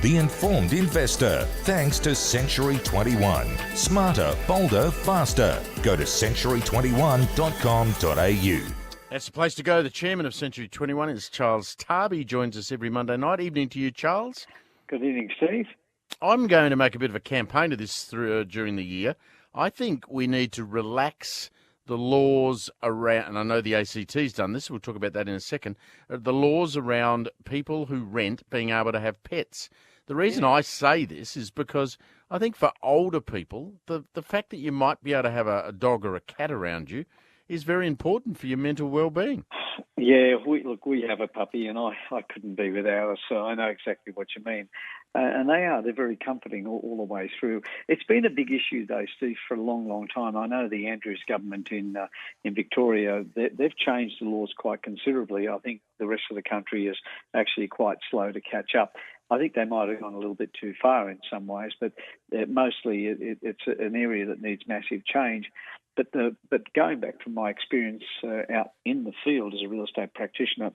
The Informed Investor, thanks to Century 21. Smarter, bolder, faster. Go to century21.com.au. That's the place to go. The chairman of Century 21 is Charles Tarby. He joins us every Monday night. Evening to you, Charles. Good evening, Steve. I'm going to make a bit of a campaign of this during the year. I think we need to relax the laws around, and I know the ACT's done this, we'll talk about that in a second, the laws around people who rent being able to have pets. The reason I say this is because I think for older people, the fact that you might be able to have a dog or a cat around you is very important for your mental well-being. Yeah, we have a puppy, and I couldn't be without us, so I know exactly what you mean. And they're very comforting all the way through. It's been a big issue, though, Steve, for a long, long time. I know the Andrews government in Victoria, they've changed the laws quite considerably. I think the rest of the country is actually quite slow to catch up. I think they might have gone a little bit too far in some ways, but mostly it's an area that needs massive change. But going back from my experience out in the field as a real estate practitioner,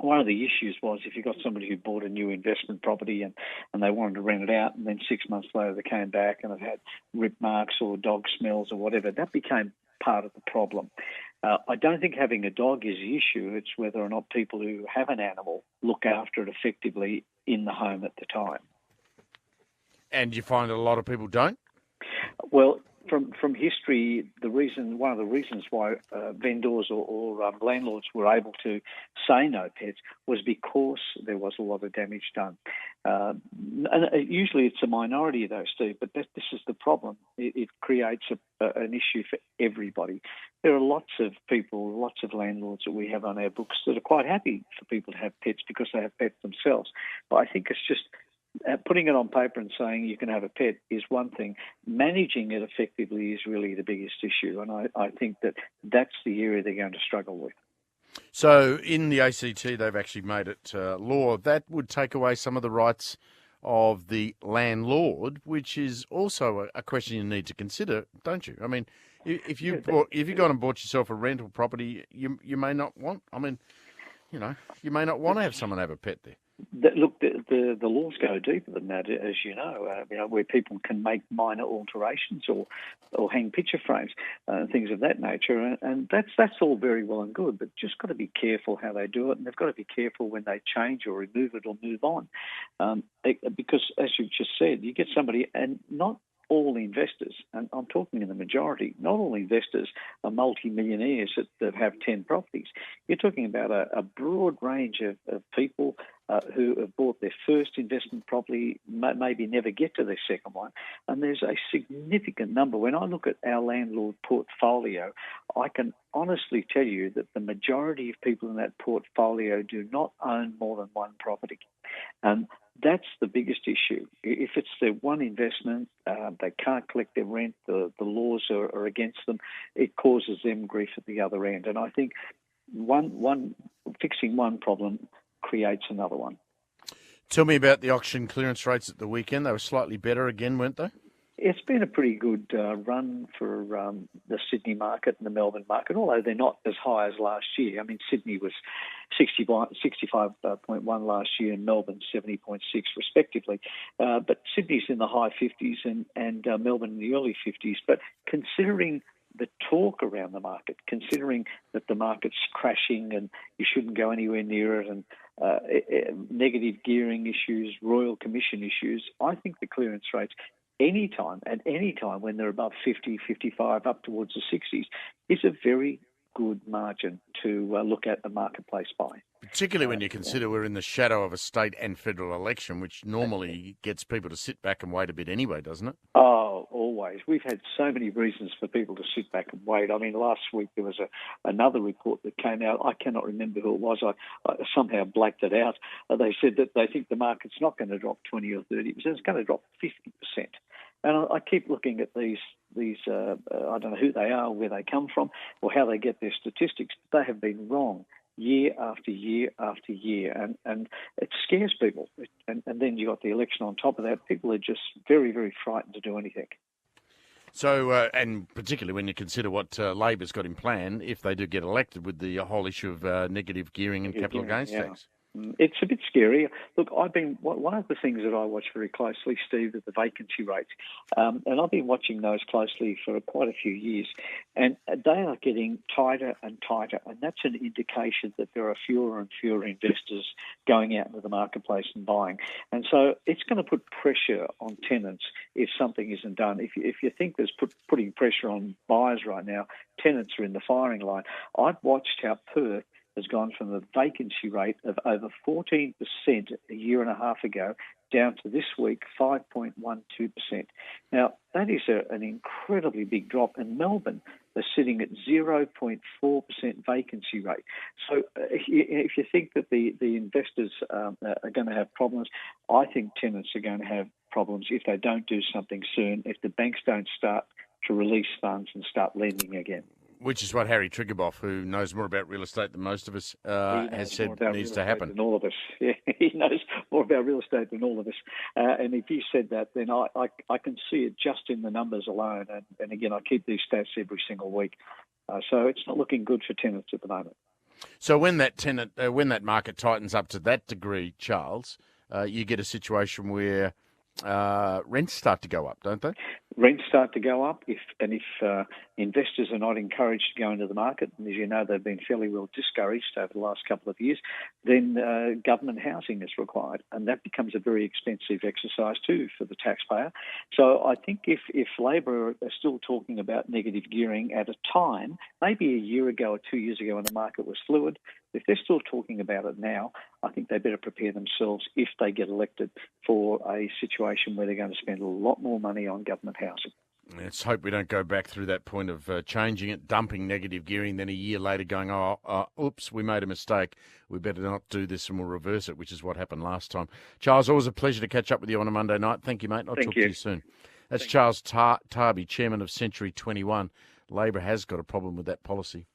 one of the issues was if you got somebody who bought a new investment property and they wanted to rent it out, and then 6 months later they came back and it had rip marks or dog smells or whatever, that became part of the problem. I don't think having a dog is the issue. It's whether or not people who have an animal look after it effectively in the home at the time. And you find a lot of people don't? Well, from history, one of the reasons why vendors or landlords were able to say no pets was because there was a lot of damage done. And usually it's a minority, though, Steve, but this is the problem. It creates an issue for everybody. There are lots of people, lots of landlords that we have on our books that are quite happy for people to have pets because they have pets themselves. But I think it's just putting it on paper and saying you can have a pet is one thing. Managing it effectively is really the biggest issue, and I think that's the area they're going to struggle with. So in the ACT, they've actually made it law. That would take away some of the rights of the landlord, which is also a question you need to consider, don't you? I mean, if you've gone and bought yourself a rental property, you may not want. I mean, you may not want to have someone have a pet there. Look, the laws go deeper than that, as you know, where people can make minor alterations or hang picture frames, things of that nature, and that's all very well and good, but just got to be careful how they do it, and they've got to be careful when they change or remove it or move on, because as you've just said, you get somebody, and not all investors, and I'm talking in the majority, not all investors are multi-millionaires that have 10 properties. You're talking about a broad range of people who have bought their first investment property, maybe never get to their second one, and there's a significant number. When I look at our landlord portfolio, I can honestly tell you that the majority of people in that portfolio do not own more than one property. That's the biggest issue. If it's their one investment, they can't collect their rent, the laws are against them, it causes them grief at the other end. And I think fixing one problem creates another one. Tell me about the auction clearance rates at the weekend. They were slightly better again, weren't they? It's been a pretty good run for the Sydney market and the Melbourne market, although they're not as high as last year. I mean, Sydney was 65.1 last year and Melbourne 70.6 respectively. But Sydney's in the high 50s and Melbourne in the early 50s. But considering the talk around the market, considering that the market's crashing and you shouldn't go anywhere near it, and negative gearing issues, Royal Commission issues, I think the clearance rates at any time when they're above 50, 55, up towards the 60s, is a very good margin to look at the marketplace by. Particularly when you consider we're in the shadow of a state and federal election, which normally gets people to sit back and wait a bit anyway, doesn't it? Oh, always. We've had so many reasons for people to sit back and wait. I mean, last week there was another report that came out. I cannot remember who it was. I somehow blacked it out. They said that they think the market's not going to drop 20 or 30%. It's going to drop 50%. And I keep looking at these I don't know who they are, where they come from, or how they get their statistics. They have been wrong year after year after year, and it scares people. And then you got the election on top of that. People are just very, very frightened to do anything. So, and particularly when you consider what Labor's got in plan, if they do get elected, with the whole issue of negative gearing and capital gains tax. It's a bit scary. Look, one of the things that I watch very closely, Steve, is the vacancy rates, and I've been watching those closely for quite a few years, and they are getting tighter and tighter, and that's an indication that there are fewer and fewer investors going out into the marketplace and buying, and so it's going to put pressure on tenants if something isn't done. If you think there's putting pressure on buyers right now, tenants are in the firing line. I've watched how Perth has gone from a vacancy rate of over 14% a year and a half ago down to this week 5.12%. Now, that is an incredibly big drop. And Melbourne is sitting at 0.4% vacancy rate. So if you think that the investors are going to have problems, I think tenants are going to have problems if they don't do something soon, if the banks don't start to release funds and start lending again. Which is what Harry Triguboff, who knows more about real estate than most of us, has said needs to happen. Than all of us. Yeah, he knows more about real estate than all of us. And if he said that, then I can see it just in the numbers alone. And again, I keep these stats every single week. So it's not looking good for tenants at the moment. So when that market tightens up to that degree, Charles, you get a situation where rents start to go up, don't they? Rents start to go up if investors are not encouraged to go into the market, and as you know, they've been fairly well discouraged over the last couple of years, then government housing is required, and that becomes a very expensive exercise too for the taxpayer. So I think if Labor are still talking about negative gearing at a time, maybe a year ago or 2 years ago when the market was fluid, if they're still talking about it now, I think they better prepare themselves if they get elected for a situation where they're going to spend a lot more money on government housing. Let's hope we don't go back through that point of changing it, dumping negative gearing, then a year later going, oops, we made a mistake. We better not do this and we'll reverse it, which is what happened last time. Charles, always a pleasure to catch up with you on a Monday night. Thank you, mate. I'll talk to you soon. That's Charles Tarbey, Chairman of Century 21. Labor has got a problem with that policy.